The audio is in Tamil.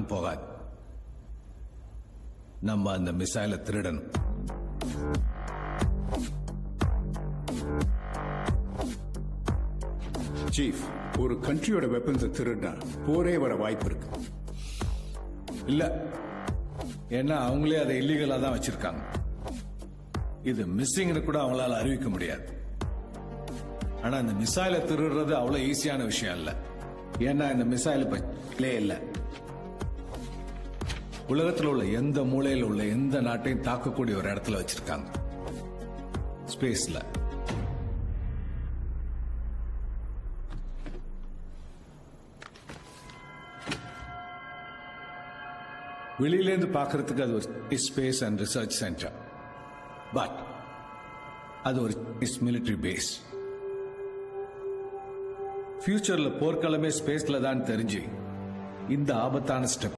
மட்டும் போகாது. நம்ம அந்த மிசைலை திருடணும். சீஃப், ஒரு கண்ட்ரியோட வெப்பன்ஸை திருடினா போரே வர வாய்ப்பு இருக்கு. இல்ல, ஏன்னா அவங்களே அதை இல்லீகலா தான் வச்சிருக்காங்க. இது மிஸ்ஸிங்னு கூட அவங்களால அறிவிக்க முடியாது. ஆனா இந்த மிசைலை திருடுறது அவ்வளவு ஈஸியான விஷயம் இல்ல. ஏன்னா இந்த மிசைல் பச்சே இல்ல. உலகத்தில் உள்ள எந்த மூலையில் உள்ள எந்த நாட்டையும் தாக்கக்கூடிய ஒரு இடத்துல வச்சிருக்காங்க, ஸ்பேஸ்ல. வெளியிலேருந்து பார்க்கறதுக்கு அது ஒரு space and research centre. But அது ஒரு மிலிட்டரி பேஸ். ஃபியூச்சர்ல போர்க்களமே ஸ்பேஸ்ல தான் தெரிஞ்சு இந்த ஆபத்தான ஸ்டெப்